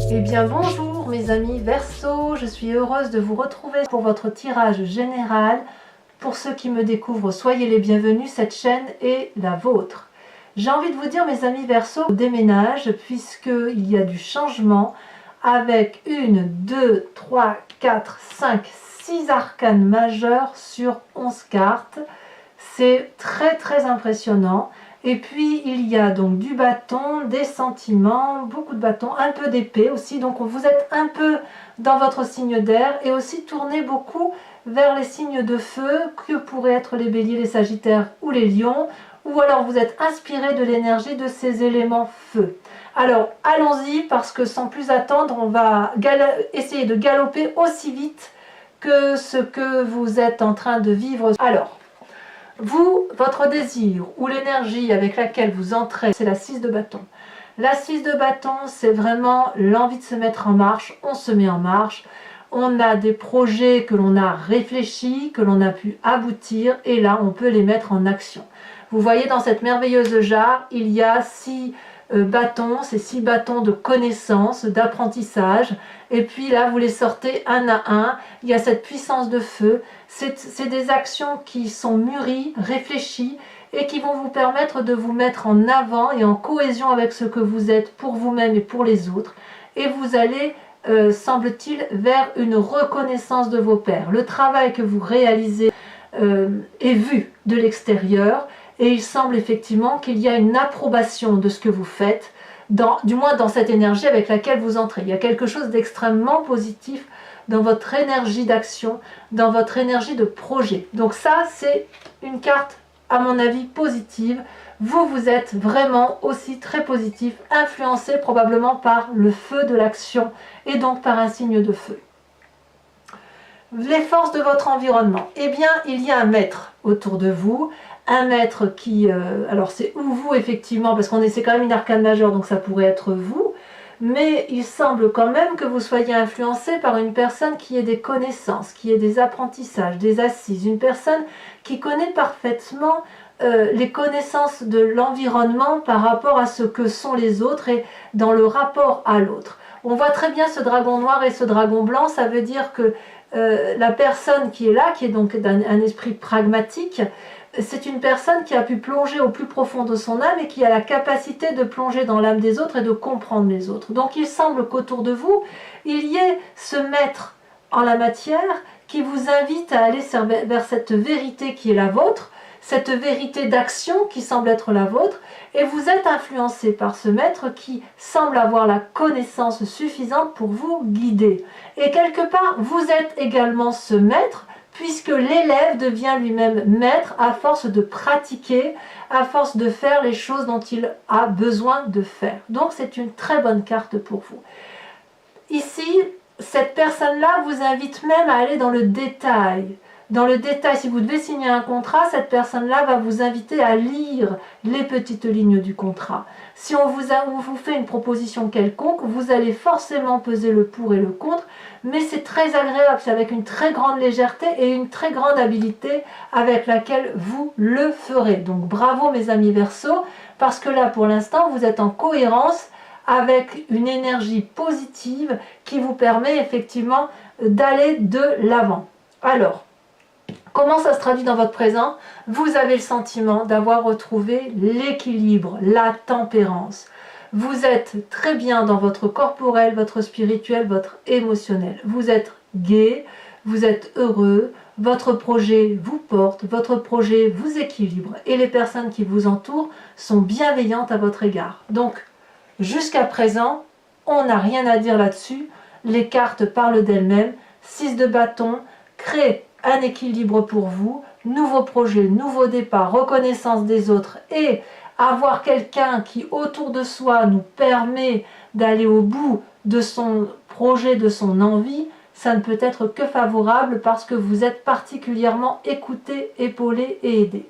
Eh bien bonjour mes amis Verseau, je suis heureuse de vous retrouver pour votre tirage général. Pour ceux qui me découvrent, soyez les bienvenus, cette chaîne est la vôtre. J'ai envie de vous dire mes amis Verseau, on déménage puisqu'il y a du changement avec 1, 2, 3, 4, 5, 6 arcanes majeures sur 11 cartes. C'est très impressionnant. Et puis il y a donc du bâton, des sentiments, beaucoup de bâtons, un peu d'épée aussi. Donc vous êtes un peu dans votre signe d'air et aussi tournez beaucoup vers les signes de feu que pourraient être les béliers, les sagittaires ou les lions. Ou alors vous êtes inspiré de l'énergie de ces éléments feu. Alors allons-y parce que sans plus attendre, on va essayer de galoper aussi vite que ce que vous êtes en train de vivre. Alors, vous, votre désir ou l'énergie avec laquelle vous entrez, c'est la 6 de bâton. La 6 de bâton, c'est vraiment l'envie de se mettre en marche. On se met en marche. On a des projets que l'on a réfléchis, que l'on a pu aboutir, et là, on peut les mettre en action. Vous voyez, dans cette merveilleuse jarre, il y a 6 bâtons, ces 6 bâtons de connaissance, d'apprentissage, et puis là, vous les sortez un à un. Il y a cette puissance de feu. C'est des actions qui sont mûries, réfléchies, et qui vont vous permettre de vous mettre en avant et en cohésion avec ce que vous êtes pour vous-même et pour les autres. Et vous allez, semble-t-il, vers une reconnaissance de vos pairs. Le travail que vous réalisez est vu de l'extérieur, et il semble effectivement qu'il y a une approbation de ce que vous faites, du moins dans cette énergie avec laquelle vous entrez. Il y a quelque chose d'extrêmement positif dans votre énergie d'action, dans votre énergie de projet. Donc ça, c'est une carte, à mon avis, positive. Vous êtes vraiment aussi très positif, influencé probablement par le feu de l'action et donc par un signe de feu. Les forces de votre environnement. Eh bien, il y a un maître autour de vous, un maître qui, alors c'est ou vous effectivement, parce qu'on essaie quand même une arcane majeure, donc ça pourrait être vous, mais il semble quand même que vous soyez influencé par une personne qui ait des connaissances, qui ait des apprentissages, des assises, une personne qui connaît parfaitement les connaissanses de l'environnement par rapport à ce que sont les autres et dans le rapport à l'autre. On voit très bien ce dragon noir et ce dragon blanc, ça veut dire que la personne qui est là, qui est donc un esprit pragmatique, c'est une personne qui a pu plonger au plus profond de son âme et qui a la capacité de plonger dans l'âme des autres et de comprendre les autres. Donc il semble qu'autour de vous, il y ait ce maître en la matière qui vous invite à aller vers cette vérité qui est la vôtre, cette vérité d'action qui semble être la vôtre, et vous êtes influencé par ce maître qui semble avoir la connaissance suffisante pour vous guider. Et quelque part, vous êtes également ce maître, puisque l'élève devient lui-même maître à force de pratiquer, à force de faire les choses dont il a besoin de faire. Donc c'est une très bonne carte pour vous. Ici, cette personne-là vous invite même à aller dans le détail. Dans le détail, si vous devez signer un contrat, cette personne-là va vous inviter à lire les petites lignes du contrat. Si on vous fait une proposition quelconque, vous allez forcément peser le pour et le contre, mais c'est très agréable, c'est avec une très grande légèreté et une très grande habileté avec laquelle vous le ferez. Donc bravo mes amis Verseau, parce que là pour l'instant vous êtes en cohérence avec une énergie positive qui vous permet effectivement d'aller de l'avant. Alors, comment ça se traduit dans votre présent? Vous avez le sentiment d'avoir retrouvé l'équilibre, la tempérance. Vous êtes très bien dans votre corporel, votre spirituel, votre émotionnel. Vous êtes gai, vous êtes heureux, votre projet vous porte, votre projet vous équilibre et les personnes qui vous entourent sont bienveillantes à votre égard. Donc, jusqu'à présent, on n'a rien à dire là-dessus. Les cartes parlent d'elles-mêmes. 6 de bâton, crée un équilibre pour vous, nouveau projet, nouveau départ, reconnaissance des autres et avoir quelqu'un qui autour de soi nous permet d'aller au bout de son projet, de son envie, ça ne peut être que favorable parce que vous êtes particulièrement écouté, épaulé et aidé.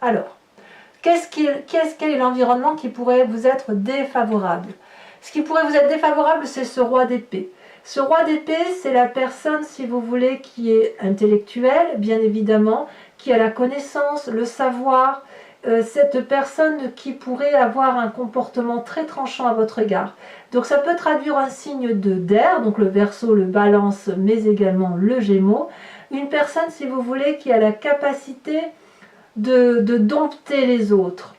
Alors, qu'est-ce qu'est l'environnement qui pourrait vous être défavorable? Ce qui pourrait vous être défavorable, c'est ce roi d'épée. Ce roi d'épée, c'est la personne, si vous voulez, qui est intellectuelle, bien évidemment, qui a la connaissance, le savoir, cette personne qui pourrait avoir un comportement très tranchant à votre égard. Donc ça peut traduire un signe d'air, donc le Verseau, le Balance, mais également le Gémeaux. Une personne, si vous voulez, qui a la capacité de dompter les autres.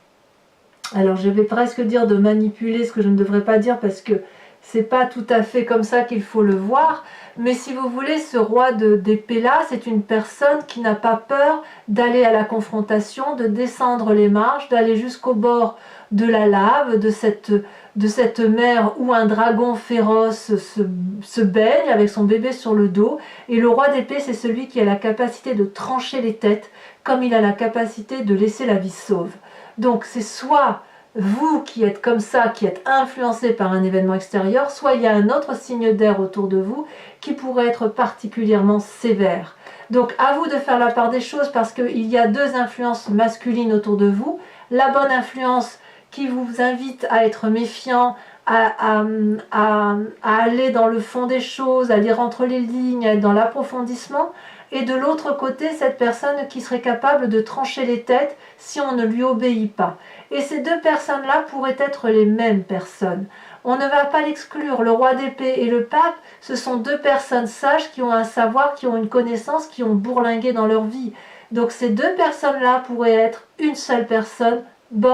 Alors je vais presque dire de manipuler, ce que je ne devrais pas dire parce que c'est pas tout à fait comme ça qu'il faut le voir, mais si vous voulez, ce roi d'épée là, c'est une personne qui n'a pas peur d'aller à la confrontation, de descendre les marches, d'aller jusqu'au bord de la lave, de cette mer où un dragon féroce se baigne avec son bébé sur le dos. Et le roi d'épée, c'est celui qui a la capacité de trancher les têtes, comme il a la capacité de laisser la vie sauve. Donc c'est soit vous qui êtes comme ça, qui êtes influencé par un événement extérieur, soit il y a un autre signe d'air autour de vous qui pourrait être particulièrement sévère. Donc à vous de faire la part des choses parce qu'il y a deux influences masculines autour de vous. La bonne influence qui vous invite à être méfiant, à aller dans le fond des choses, à lire entre les lignes, à être dans l'approfondissement. Et de l'autre côté, cette personne qui serait capable de trancher les têtes si on ne lui obéit pas. Et ces deux personnes-là pourraient être les mêmes personnes. On ne va pas l'exclure. Le roi d'épée et le pape, ce sont deux personnes sages qui ont un savoir, qui ont une connaissance, qui ont bourlingué dans leur vie. Donc ces deux personnes-là pourraient être une seule personne,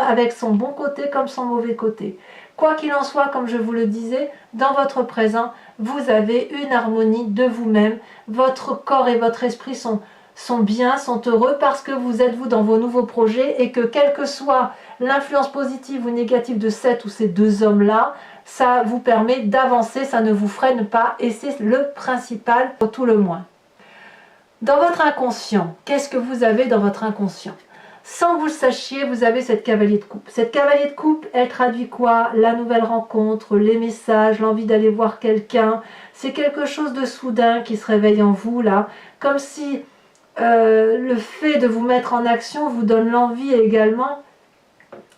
avec son bon côté comme son mauvais côté. Quoi qu'il en soit, comme je vous le disais, dans votre présent, vous avez une harmonie de vous-même. Votre corps et votre esprit sont bien, sont heureux parce que vous êtes vous dans vos nouveaux projets et que quelle que soit l'influence positive ou négative de cette ou ces deux hommes-là, ça vous permet d'avancer, ça ne vous freine pas et c'est le principal pour tout le moins. Dans votre inconscient, qu'est-ce que vous avez dans votre inconscient ? Sans que vous le sachiez, vous avez cette cavalier de coupe. Cette cavalier de coupe, elle traduit quoi? La nouvelle rencontre, les messages, l'envie d'aller voir quelqu'un. C'est quelque chose de soudain qui se réveille en vous, là. Comme si le fait de vous mettre en action vous donne l'envie également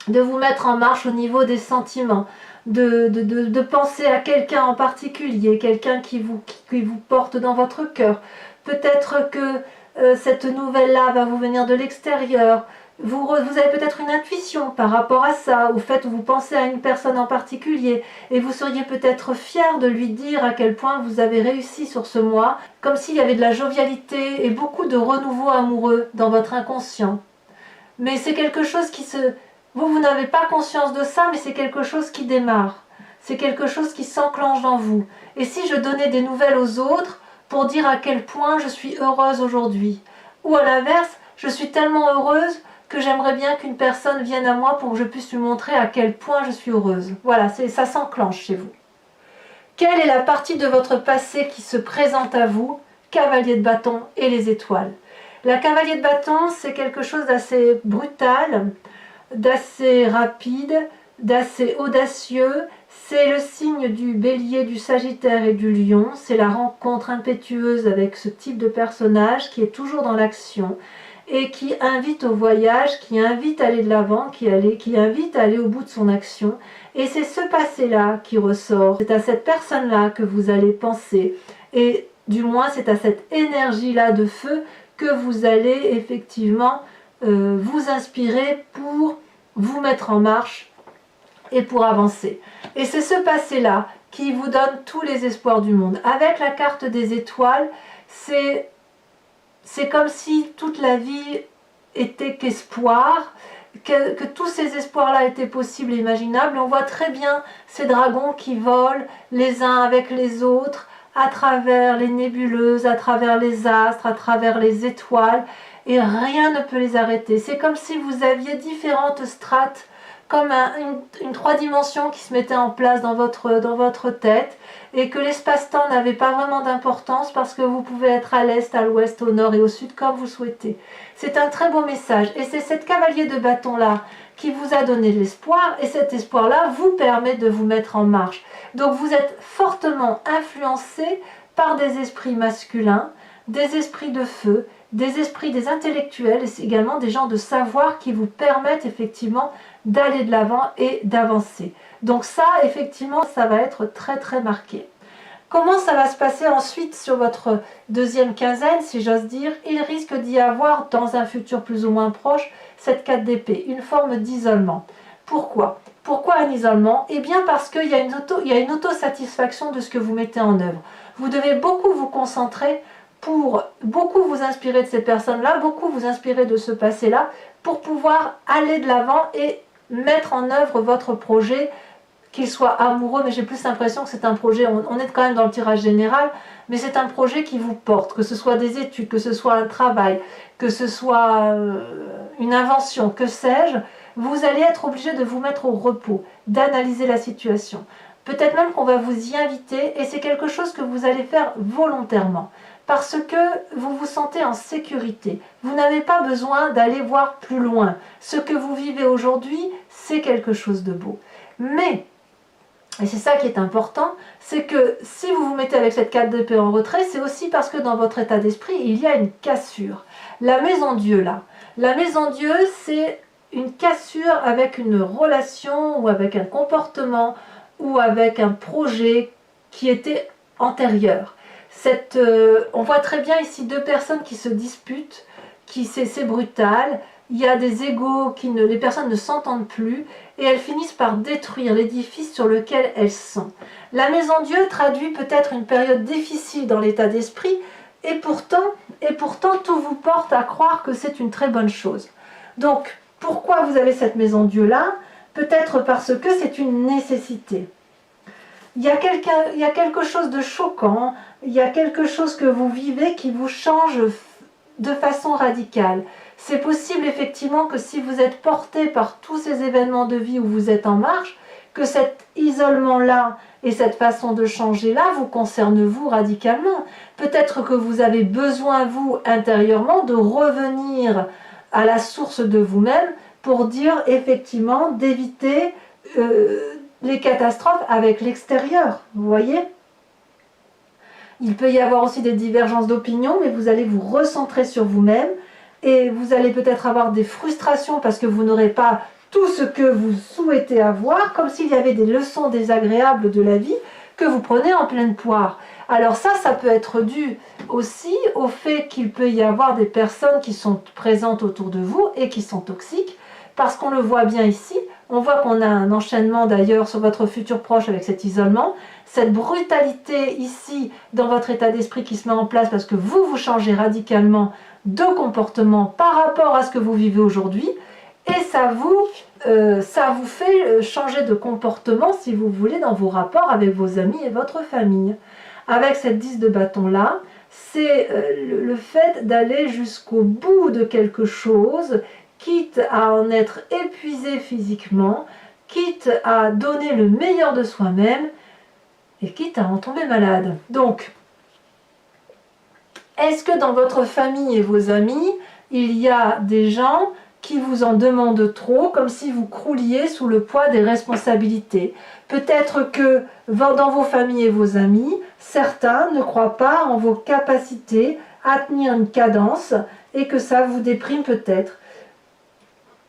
de vous mettre en marche au niveau des sentiments. De penser à quelqu'un en particulier, quelqu'un qui vous porte dans votre cœur. Peut-être que cette nouvelle-là va vous venir de l'extérieur. Vous avez peut-être une intuition par rapport à ça, au fait où vous pensez à une personne en particulier et vous seriez peut-être fier de lui dire à quel point vous avez réussi sur ce mois, comme s'il y avait de la jovialité et beaucoup de renouveau amoureux dans votre inconscient. Mais c'est quelque chose qui se... Vous n'avez pas conscience de ça, mais c'est quelque chose qui démarre. C'est quelque chose qui s'enclenche dans vous. Et si je donnais des nouvelles aux autres pour dire à quel point je suis heureuse aujourd'hui, ou à l'inverse, je suis tellement heureuse que j'aimerais bien qu'une personne vienne à moi pour que je puisse lui montrer à quel point je suis heureuse. Voilà, ça s'enclenche chez vous. Quelle est la partie de votre passé qui se présente à vous? Cavalier de bâton et les étoiles. La cavalier de bâton, c'est quelque chose d'assez brutal, d'assez rapide, d'assez audacieux. C'est le signe du bélier, du sagittaire et du lion. C'est la rencontre impétueuse avec ce type de personnage qui est toujours dans l'action et qui invite au voyage, qui invite à aller de l'avant, qui invite à aller au bout de son action. Et c'est ce passé-là qui ressort. C'est à cette personne-là que vous allez penser. Et du moins, c'est à cette énergie-là de feu que vous allez effectivement vous inspirer pour vous mettre en marche et pour avancer. Et c'est ce passé-là qui vous donne tous les espoirs du monde. Avec la carte des étoiles, c'est comme si toute la vie était qu'espoir, que tous ces espoirs-là étaient possibles et imaginables. On voit très bien ces dragons qui volent les uns avec les autres, à travers les nébuleuses, à travers les astres, à travers les étoiles, et rien ne peut les arrêter. C'est comme si vous aviez différentes strates, comme une 3 dimensions qui se mettait en place dans votre tête, et que l'espace-temps n'avait pas vraiment d'importance parce que vous pouvez être à l'est, à l'ouest, au nord et au sud comme vous souhaitez. C'est un très beau message, et c'est cette cavalier de bâton-là qui vous a donné l'espoir, et cet espoir-là vous permet de vous mettre en marche. Donc vous êtes fortement influencé par des esprits masculins, des esprits de feu, des esprits des intellectuels et également des gens de savoir qui vous permettent effectivement d'aller de l'avant et d'avancer. Donc ça, effectivement, ça va être très très marqué. Comment ça va se passer ensuite sur votre deuxième quinzaine, si j'ose dire? Il risque d'y avoir, dans un futur plus ou moins proche, cette 4 d'épée, une forme d'isolement. Pourquoi? Pourquoi un isolement? Eh bien parce qu'il y a une autosatisfaction de ce que vous mettez en œuvre. Vous devez beaucoup vous concentrer pour beaucoup vous inspirer de ces personnes-là, beaucoup vous inspirer de ce passé-là, pour pouvoir aller de l'avant et mettre en œuvre votre projet, qu'il soit amoureux, mais j'ai plus l'impression que c'est un projet, on est quand même dans le tirage général, mais c'est un projet qui vous porte, que ce soit des études, que ce soit un travail, que ce soit une invention, que sais-je, vous allez être obligé de vous mettre au repos, d'analyser la situation. Peut-être même qu'on va vous y inviter, et c'est quelque chose que vous allez faire volontairement, parce que vous vous sentez en sécurité. Vous n'avez pas besoin d'aller voir plus loin. Ce que vous vivez aujourd'hui, c'est quelque chose de beau. Mais et c'est ça qui est important, c'est que si vous vous mettez avec cette 4 d'épée en retrait, c'est aussi parce que dans votre état d'esprit, il y a une cassure. La maison Dieu, là, la maison Dieu, c'est une cassure avec une relation ou avec un comportement ou avec un projet qui était antérieur. On voit très bien ici deux personnes qui se disputent, c'est brutal. Il y a des égos, les personnes ne s'entendent plus et elles finissent par détruire l'édifice sur lequel elles sont. La maison Dieu traduit peut-être une période difficile dans l'état d'esprit et pourtant tout vous porte à croire que c'est une très bonne chose. Donc, pourquoi vous avez cette maison Dieu là? Peut-être parce que c'est une nécessité. Il y a quelque chose de choquant, il y a quelque chose que vous vivez qui vous change de façon radicale. C'est possible effectivement que si vous êtes porté par tous ces événements de vie où vous êtes en marche, que cet isolement-là et cette façon de changer-là vous concerne vous radicalement. Peut-être que vous avez besoin, vous, intérieurement, de revenir à la source de vous-même pour dire effectivement d'éviter les catastrophes avec l'extérieur. Vous voyez ? Il peut y avoir aussi des divergences d'opinion, mais vous allez vous recentrer sur vous-même et vous allez peut-être avoir des frustrations parce que vous n'aurez pas tout ce que vous souhaitez avoir, comme s'il y avait des leçons désagréables de la vie que vous prenez en pleine poire. Alors ça peut être dû aussi au fait qu'il peut y avoir des personnes qui sont présentes autour de vous et qui sont toxiques, parce qu'on le voit bien ici, on voit qu'on a un enchaînement d'ailleurs sur votre futur proche avec cet isolement, cette brutalité ici dans votre état d'esprit qui se met en place parce que vous changez radicalement de comportement par rapport à ce que vous vivez aujourd'hui, et ça vous fait changer de comportement, si vous voulez, dans vos rapports avec vos amis et votre famille. Avec cette 10 de bâton là, c'est le fait d'aller jusqu'au bout de quelque chose, quitte à en être épuisé physiquement, quitte à donner le meilleur de soi-même, et quitte à en tomber malade. Donc, est-ce que dans votre famille et vos amis, il y a des gens qui vous en demandent trop, comme si vous crouliez sous le poids des responsabilités? Peut-être que dans vos familles et vos amis, certains ne croient pas en vos capacités à tenir une cadence et que ça vous déprime peut-être.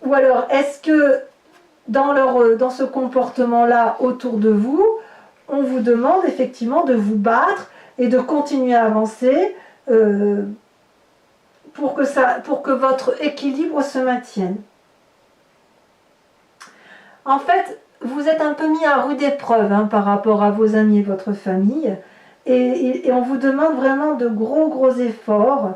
Ou alors, est-ce que dans ce comportement-là autour de vous, on vous demande effectivement de vous battre et de continuer à avancer pour que votre équilibre se maintienne? En fait, vous êtes un peu mis à rude épreuve par rapport à vos amis et votre famille, et on vous demande vraiment de gros efforts.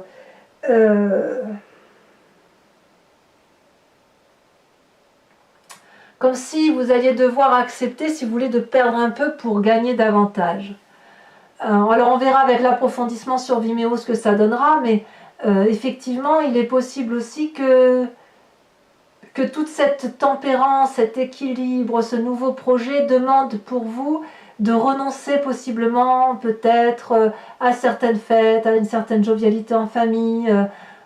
Comme si vous alliez devoir accepter, si vous voulez, de perdre un peu pour gagner davantage. Alors on verra avec l'approfondissement sur Vimeo ce que ça donnera, mais effectivement, il est possible aussi que toute cette tempérance, cet équilibre, ce nouveau projet demande pour vous de renoncer possiblement peut-être à certaines fêtes, à une certaine jovialité en famille,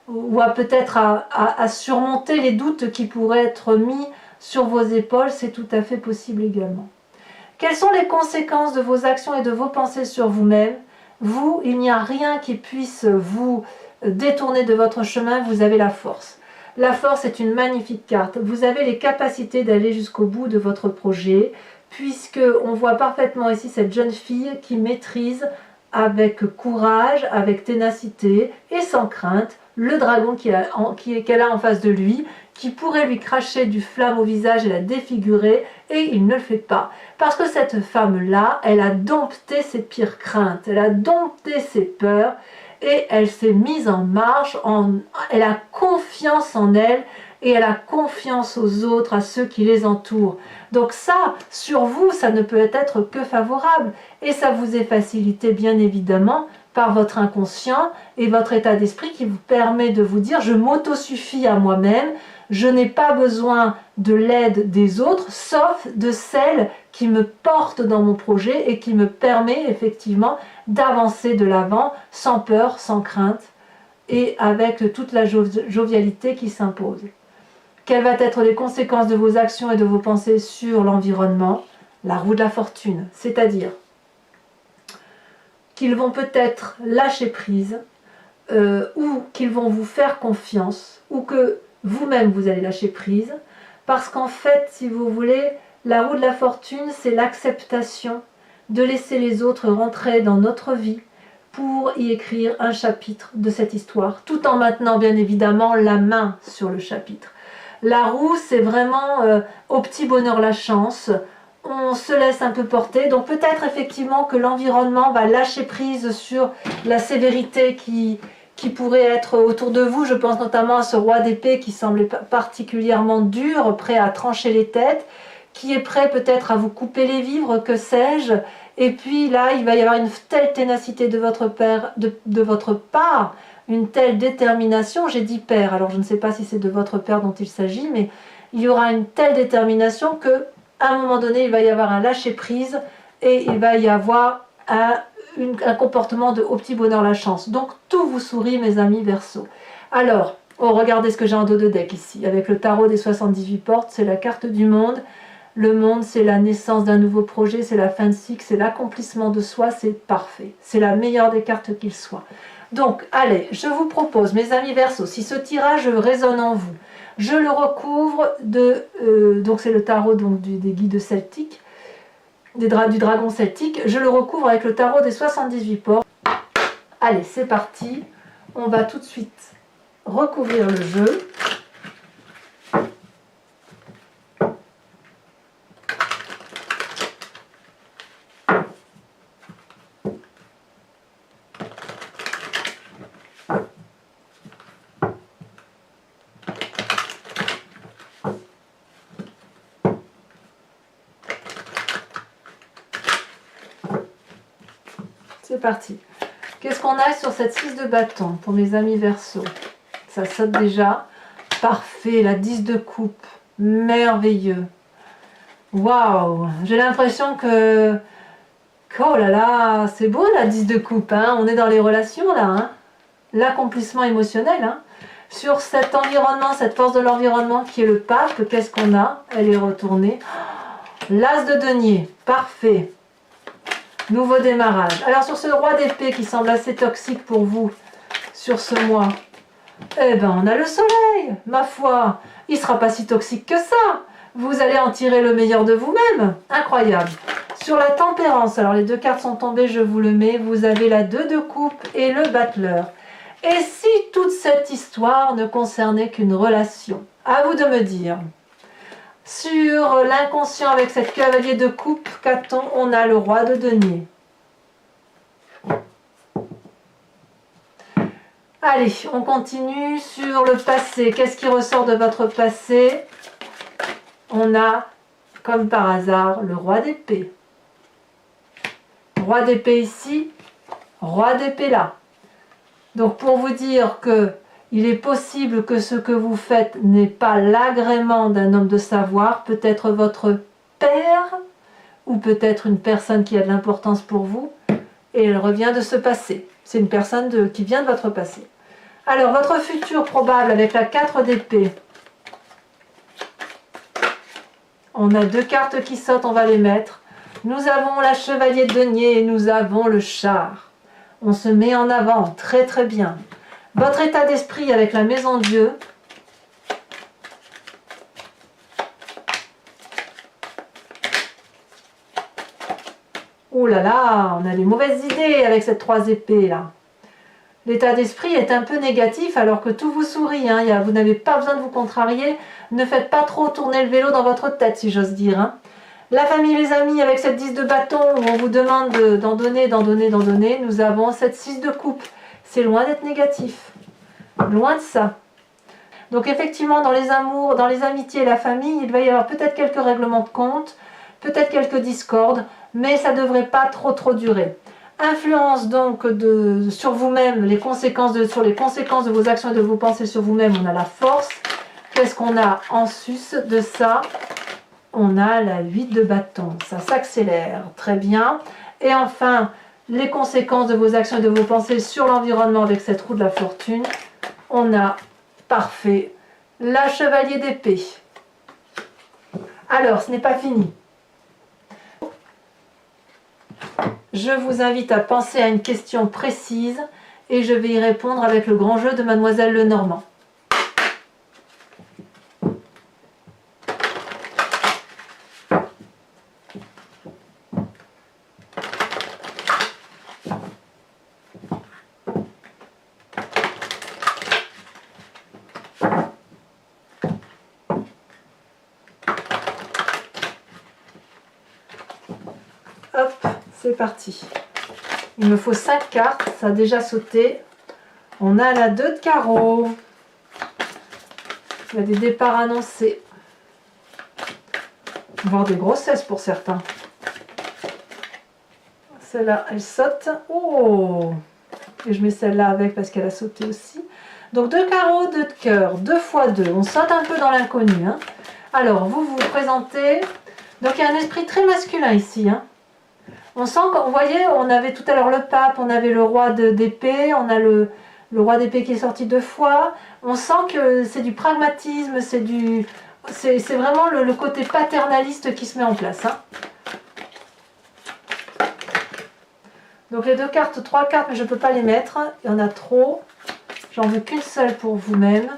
ou à peut-être à surmonter les doutes qui pourraient être mis sur vos épaules. C'est tout à fait possible également. Quelles sont les conséquences de vos actions et de vos pensées sur vous-même? Vous, il n'y a rien qui puisse vous détourner de votre chemin, vous avez la force. La force est une magnifique carte. Vous avez les capacités d'aller jusqu'au bout de votre projet, puisque on voit parfaitement ici cette jeune fille qui maîtrise avec courage, avec ténacité et sans crainte le dragon qu'elle a en face de lui, qui pourrait lui cracher du flamme au visage et la défigurer, et il ne le fait pas. Parce que cette femme-là, elle a dompté ses pires craintes, elle a dompté ses peurs, et elle s'est mise en marche, elle a confiance en elle, et elle a confiance aux autres, à ceux qui les entourent. Donc ça, sur vous, ça ne peut être que favorable, et ça vous est facilité bien évidemment par votre inconscient et votre état d'esprit qui vous permet de vous dire « je m'autosuffis à moi-même, je n'ai pas besoin de l'aide des autres, sauf de celle qui me porte dans mon projet et qui me permet effectivement d'avancer de l'avant sans peur, sans crainte et avec toute la jovialité qui s'impose. » Quelles vont être les conséquences de vos actions et de vos pensées sur l'environnement? La roue de la fortune, c'est-à-dire qu'ils vont peut-être lâcher prise, ou qu'ils vont vous faire confiance, ou que vous-même vous allez lâcher prise, parce qu'en fait, si vous voulez, la roue de la fortune, c'est l'acceptation de laisser les autres rentrer dans notre vie pour y écrire un chapitre de cette histoire, tout en maintenant bien évidemment la main sur le chapitre. La roue, c'est vraiment au petit bonheur la chance. On se laisse un peu porter, donc peut-être effectivement que l'environnement va lâcher prise sur la sévérité qui pourrait être autour de vous. Je pense notamment à ce roi d'épée qui semblait particulièrement dur, prêt à trancher les têtes, qui est prêt peut-être à vous couper les vivres, que sais-je. Et puis là, il va y avoir une telle ténacité de votre part, une telle détermination, j'ai dit père, alors je ne sais pas si c'est de votre père dont il s'agit, mais il y aura une telle détermination que à un moment donné, il va y avoir un lâcher-prise et il va y avoir un comportement de « au petit bonheur la chance ». Donc, tout vous sourit, mes amis Verseau. Alors, regardez ce que j'ai en dos de deck ici. Avec le tarot des 78 portes, c'est la carte du monde. Le monde, c'est la naissance d'un nouveau projet, c'est la fin de cycle, c'est l'accomplissement de soi, c'est parfait. C'est la meilleure des cartes qu'il soit. Donc, allez, je vous propose, mes amis Verseau, si ce tirage résonne en vous, je le recouvre de... donc c'est le tarot donc, des guides celtiques, du dragon celtique. Je le recouvre avec le tarot des 78 portes. Allez, c'est parti. On va tout de suite recouvrir le jeu. C'est parti. Qu'est-ce qu'on a sur cette 6 de bâton pour mes amis Verseau? Ça saute déjà. Parfait, la 10 de coupe. Merveilleux. Waouh, j'ai l'impression que... Oh là là, c'est beau la 10 de coupe. Hein, on est dans les relations là. Hein, l'accomplissement émotionnel. Hein. Sur cet environnement, cette force de l'environnement qui est le pape, qu'est-ce qu'on a? Elle est retournée. L'as de denier. Parfait. Nouveau démarrage. Alors sur ce roi d'épée qui semble assez toxique pour vous sur ce mois, eh ben on a le soleil, ma foi. Il ne sera pas si toxique que ça. Vous allez en tirer le meilleur de vous-même. Incroyable. Sur la tempérance, alors les deux cartes sont tombées, je vous le mets. Vous avez la 2 de coupe et le battleur. Et si toute cette histoire ne concernait qu'une relation? À vous de me dire. Sur l'inconscient avec cette cavalier de coupe, qu'a-t-on? On a le roi de denier. Allez, on continue sur le passé. Qu'est-ce qui ressort de votre passé? On a, comme par hasard, le roi d'épée. Roi d'épée ici, roi d'épée là. Donc pour vous dire que il est possible que ce que vous faites n'ait pas l'agrément d'un homme de savoir, peut-être votre père, ou peut-être une personne qui a de l'importance pour vous, et elle revient de ce passé. C'est une personne qui vient de votre passé. Alors, votre futur probable avec la 4 d'épée. On a 2 cartes qui sautent, on va les mettre. Nous avons la chevalier de denier et nous avons le char. On se met en avant, très très bien. Votre état d'esprit avec la maison Dieu. Oh là là, on a des mauvaises idées avec cette 3 épées là. L'état d'esprit est un peu négatif alors que tout vous sourit, hein. Vous n'avez pas besoin de vous contrarier. Ne faites pas trop tourner le vélo dans votre tête, si j'ose dire, hein. La famille, les amis, avec cette 10 de bâton où on vous demande d'en donner, d'en donner, d'en donner, nous avons cette 6 de coupe. C'est loin d'être négatif. Loin de ça. Donc effectivement, dans les amours, dans les amitiés et la famille, il va y avoir peut-être quelques règlements de compte, peut-être quelques discordes, mais ça ne devrait pas trop durer. Influence donc sur vous-même, sur les conséquences de vos actions et de vos pensées sur vous-même, on a la force. Qu'est-ce qu'on a en sus de ça? On a la 8 de bâton, ça s'accélère, très bien. Et enfin, les conséquences de vos actions et de vos pensées sur l'environnement avec cette roue de la fortune, on a, parfait, la chevalier d'épée. Alors, ce n'est pas fini. Je vous invite à penser à une question précise et je vais y répondre avec le grand jeu de Mademoiselle Lenormand. Hop, c'est parti. Il me faut 5 cartes, ça a déjà sauté. On a la 2 de carreau. Il y a des départs annoncés. Voire des grossesses pour certains. Celle-là, elle saute. Oh! Et je mets celle-là avec parce qu'elle a sauté aussi. Donc 2 carreaux, 2 de cœur, 2 fois 2. On saute un peu dans l'inconnu, hein. Alors, vous vous présentez. Donc il y a un esprit très masculin ici, hein. On sent, vous voyez, on avait tout à l'heure le pape, on avait le roi d'épée, on a le roi d'épée qui est sorti 2 fois. On sent que c'est du pragmatisme, c'est vraiment le côté paternaliste qui se met en place, hein. Donc les 2 cartes, 3 cartes, mais je ne peux pas les mettre, il y en a trop. J'en veux qu'une seule pour vous-même.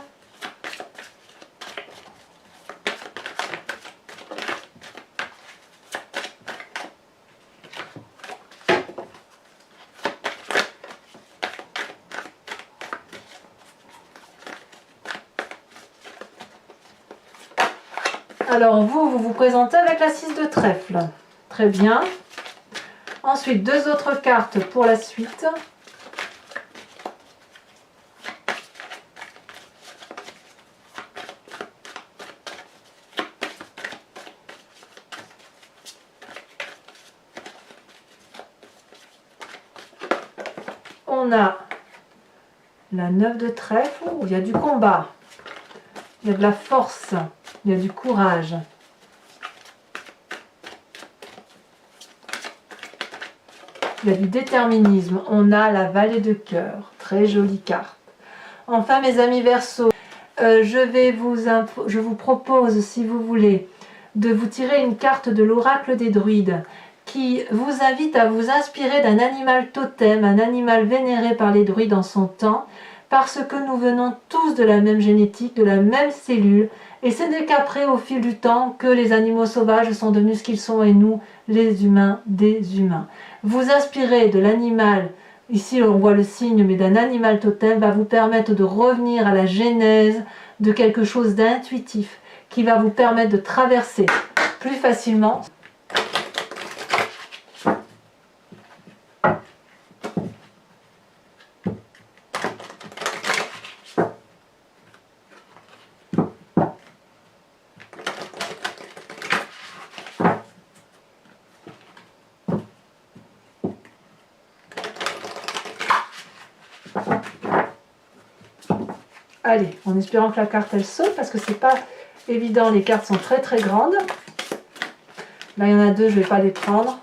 Alors vous vous présentez avec la 6 de trèfle. Très bien. Ensuite, 2 autres cartes pour la suite. On a la 9 de trèfle, où il y a du combat, il y a de la force, il y a du courage. Il y a du déterminisme. On a la vallée de cœur. Très jolie carte. Enfin, mes amis Verseau, je vous propose, si vous voulez, de vous tirer une carte de l'oracle des druides qui vous invite à vous inspirer d'un animal totem, un animal vénéré par les druides en son temps, parce que nous venons tous de la même génétique, de la même cellule, et ce n'est qu'après, au fil du temps, que les animaux sauvages sont devenus ce qu'ils sont et nous, les humains, des humains. Vous inspirer de l'animal, ici on voit le signe, mais d'un animal totem, va vous permettre de revenir à la genèse de quelque chose d'intuitif, qui va vous permettre de traverser plus facilement. Allez, en espérant que la carte elle saute, parce que c'est pas évident, les cartes sont très très grandes. Là il y en a 2, je ne vais pas les prendre.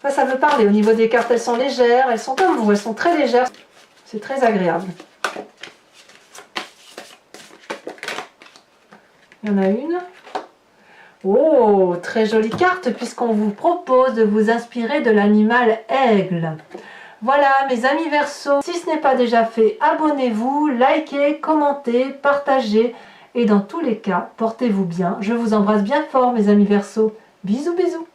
Enfin, ça veut parler, au niveau des cartes elles sont légères, elles sont comme vous, elles sont très légères, c'est très agréable. Il y en a une. Oh, très jolie carte, puisqu'on vous propose de vous inspirer de l'animal aigle. Voilà mes amis Verseau, si ce n'est pas déjà fait, abonnez-vous, likez, commentez, partagez et dans tous les cas, portez-vous bien. Je vous embrasse bien fort mes amis Verseau. Bisous bisous.